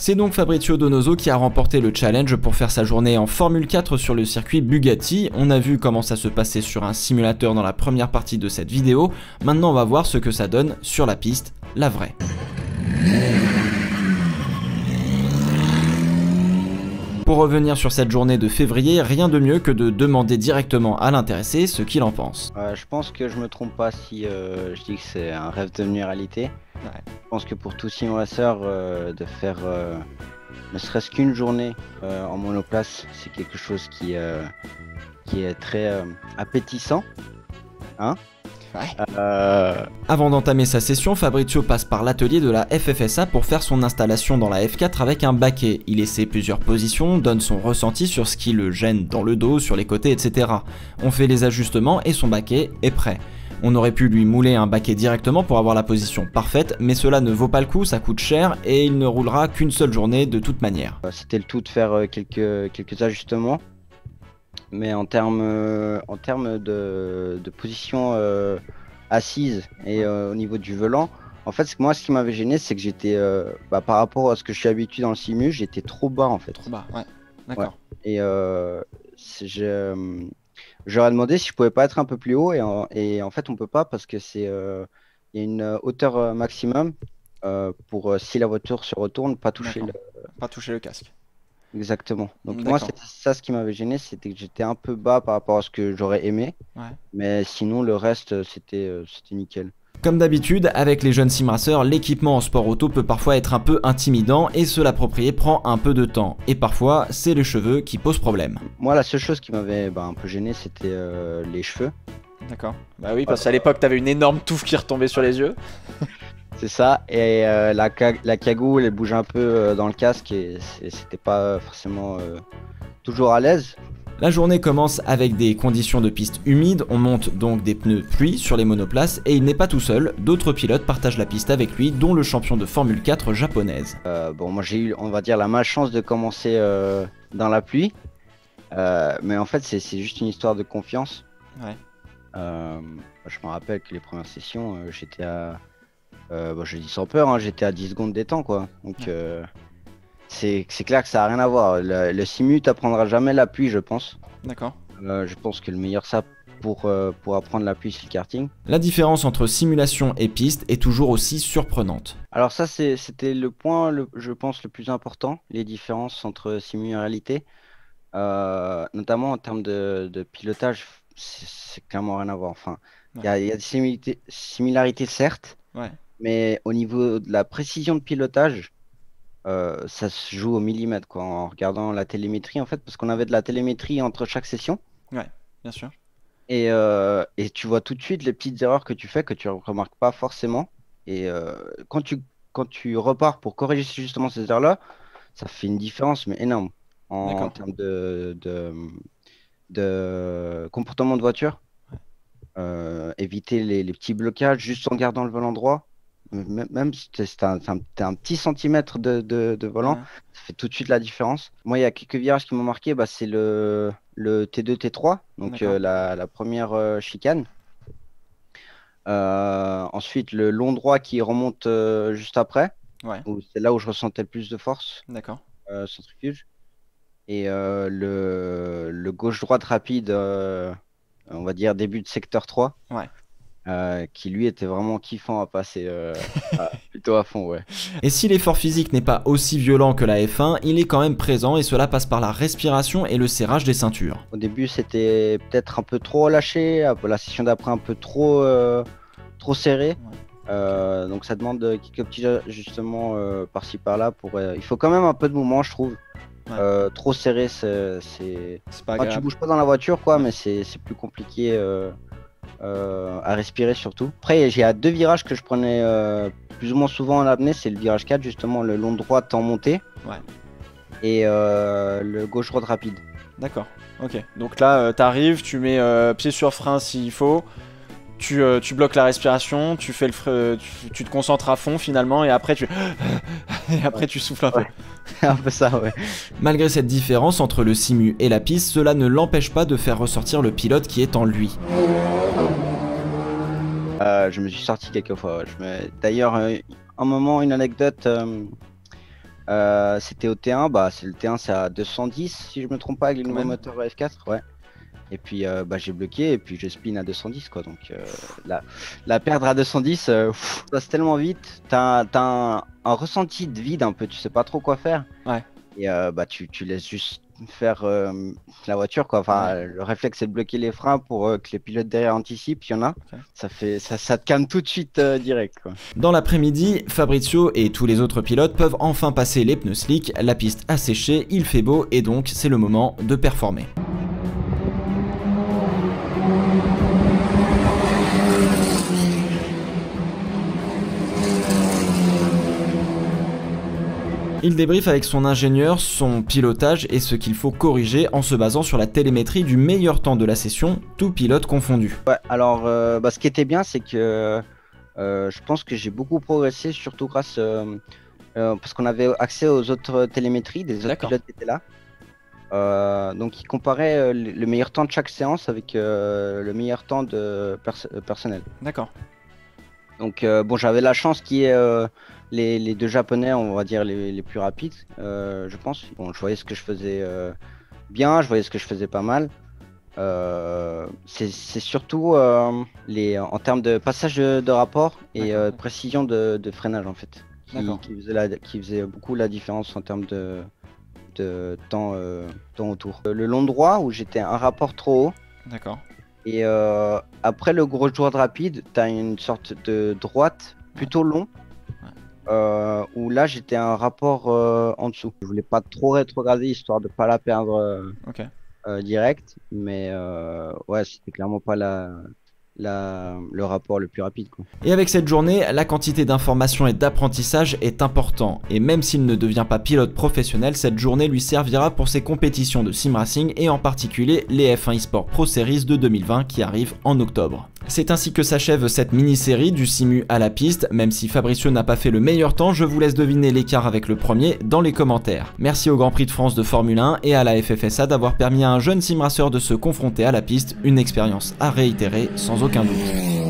C'est donc Fabrizio Donoso qui a remporté le challenge pour faire sa journée en Formule 4 sur le circuit Bugatti. On a vu comment ça se passait sur un simulateur dans la première partie de cette vidéo. Maintenant on va voir ce que ça donne sur la piste, la vraie. Pour revenir sur cette journée de février, rien de mieux que de demander directement à l'intéressé ce qu'il en pense. Je pense que je me trompe pas si je dis que c'est un rêve devenu réalité. Ouais. Je pense que pour tout sim racer, de faire ne serait-ce qu'une journée en monoplace, c'est quelque chose qui est très appétissant. Hein? Ouais. Avant d'entamer sa session, Fabrizio passe par l'atelier de la FFSA pour faire son installation dans la F4 avec un baquet. Il essaie plusieurs positions, donne son ressenti sur ce qui le gêne dans le dos, sur les côtés, etc. On fait les ajustements et son baquet est prêt. On aurait pu lui mouler un baquet directement pour avoir la position parfaite, mais cela ne vaut pas le coup, ça coûte cher et il ne roulera qu'une seule journée de toute manière. C'était le tout de faire quelques ajustements. Mais en termes de position assise et au niveau du volant, en fait, moi, ce qui m'avait gêné, c'est que j'étais, par rapport à ce que je suis habitué dans le simu, j'étais trop bas en fait. Trop bas, ouais. D'accord. Ouais. Et j'aurais demandé si je pouvais pas être un peu plus haut et en fait, on peut pas parce que il y a une hauteur maximum pour si la voiture se retourne, pas toucher le casque. Exactement. Donc moi, c'était ça ce qui m'avait gêné, c'était que j'étais un peu bas par rapport à ce que j'aurais aimé. Ouais. Mais sinon, le reste, c'était nickel. Comme d'habitude, avec les jeunes simracers, l'équipement en sport auto peut parfois être un peu intimidant et se l'approprier prend un peu de temps. Et parfois, c'est les cheveux qui posent problème. Moi, la seule chose qui m'avait un peu gêné, c'était les cheveux. D'accord. Bah oui, parce qu'à l'époque, t'avais une énorme touffe qui retombait sur les yeux. C'est ça, et la cagoule elle bouge un peu dans le casque et c'était pas forcément toujours à l'aise. La journée commence avec des conditions de piste humides, on monte donc des pneus pluie sur les monoplaces et il n'est pas tout seul, d'autres pilotes partagent la piste avec lui, dont le champion de Formule 4 japonaise. Bon, moi j'ai eu, on va dire, la malchance de commencer dans la pluie, mais en fait c'est juste une histoire de confiance. Ouais. Je me rappelle que les premières sessions, j'étais à... je dis sans peur, hein, j'étais à 10 secondes des temps quoi. Donc c'est clair que ça n'a rien à voir. Le simu t'apprendra jamais la pluie, je pense. D'accord. Je pense que le meilleur ça pour apprendre la pluie, c'est le karting. La différence entre simulation et piste est toujours aussi surprenante. Alors ça c'était le point, je pense, le plus important, les différences entre simu et réalité. Notamment en termes de pilotage, c'est clairement rien à voir. Enfin, il y a des similarités certes. Ouais. Mais au niveau de la précision de pilotage, ça se joue au millimètre quoi, en regardant la télémétrie en fait, parce qu'on avait de la télémétrie entre chaque session. Ouais, bien sûr. Et tu vois tout de suite les petites erreurs que tu fais que tu remarques pas forcément. Et quand tu repars pour corriger justement ces erreurs-là, ça fait une différence mais énorme en termes de comportement de voiture. Éviter les petits blocages juste en gardant le volant droit. Même si t'es un petit centimètre de volant, ça fait tout de suite la différence. Moi, il y a quelques virages qui m'ont marqué, c'est le T2, T3, donc la première chicane. Ensuite, le long droit qui remonte juste après. Ouais. C'est là où je ressentais le plus de force. D'accord. Centrifuge. Et le gauche-droite rapide, on va dire début de secteur 3. Ouais. Qui lui était vraiment kiffant à passer plutôt à fond, ouais. Et si l'effort physique n'est pas aussi violent que la F1, il est quand même présent et cela passe par la respiration et le serrage des ceintures. Au début c'était peut-être un peu trop relâché, la session d'après un peu trop serré. Ouais. Donc ça demande quelques petits ajustements par-ci par-là. Il faut quand même un peu de mouvement, je trouve. Ouais. Trop serré, c'est pas agréable. Tu bouges pas dans la voiture quoi, mais c'est plus compliqué à respirer surtout. Après, il y a deux virages que je prenais plus ou moins souvent en apnée, c'est le virage 4, justement, le long droite en montée. Ouais. Et le gauche droite rapide. D'accord, ok. Donc là, t'arrives, tu mets pied sur frein s'il faut, tu bloques la respiration, tu te concentres à fond finalement, et après tu souffles un peu. Un peu ça, ouais. Malgré cette différence entre le simu et la piste, cela ne l'empêche pas de faire ressortir le pilote qui est en lui. Je me suis sorti quelques fois. D'ailleurs, un moment, une anecdote, C'était au T1, bah c'est le T1 c'est à 210 si je me trompe pas avec le nouveau moteur F4, ouais. Et puis bah, j'ai bloqué et puis je spin à 210 quoi, donc la perdre à 210, ça passe tellement vite, t'as un ressenti de vide un peu, tu sais pas trop quoi faire. Ouais. Et bah tu laisses juste faire la voiture quoi, enfin le réflexe c'est de bloquer les freins pour que les pilotes derrière anticipent, il y en a, ça te calme tout de suite direct quoi. Dans l'après-midi, Fabrizio et tous les autres pilotes peuvent enfin passer les pneus slick, la piste a séché, il fait beau et donc c'est le moment de performer. Il débriefe avec son ingénieur, son pilotage et ce qu'il faut corriger en se basant sur la télémétrie du meilleur temps de la session, tout pilote confondu. Ouais, alors bah, ce qui était bien c'est que je pense que j'ai beaucoup progressé, surtout grâce parce qu'on avait accès aux autres télémétries, des autres pilotes qui étaient là. Donc ils comparaient le meilleur temps de chaque séance avec le meilleur temps de personnel. D'accord. Donc bon, j'avais la chance qu'il y ait les deux japonais, on va dire les plus rapides, je pense. Bon, je voyais ce que je faisais bien, je voyais ce que je faisais pas mal. C'est surtout en termes de passage de rapport et précision de freinage en fait, qui faisait beaucoup la différence en termes de temps autour. Le long droit où j'étais un rapport trop haut. D'accord. Et après le gros joueur de rapide, tu as une sorte de droite plutôt long. Où là j'étais un rapport en dessous. Je voulais pas trop rétrograder histoire de pas la perdre direct, mais ouais, c'était clairement pas le rapport le plus rapide quoi. Et avec cette journée, la quantité d'informations et d'apprentissage est important, et même s'il ne devient pas pilote professionnel, cette journée lui servira pour ses compétitions de sim racing et en particulier les F1 eSport Pro Series de 2020 qui arrivent en octobre. C'est ainsi que s'achève cette mini-série du simu à la piste. Même si Fabrizio n'a pas fait le meilleur temps, je vous laisse deviner l'écart avec le premier dans les commentaires. Merci au Grand Prix de France de Formule 1 et à la FFSA d'avoir permis à un jeune simraceur de se confronter à la piste, une expérience à réitérer sans aucun doute.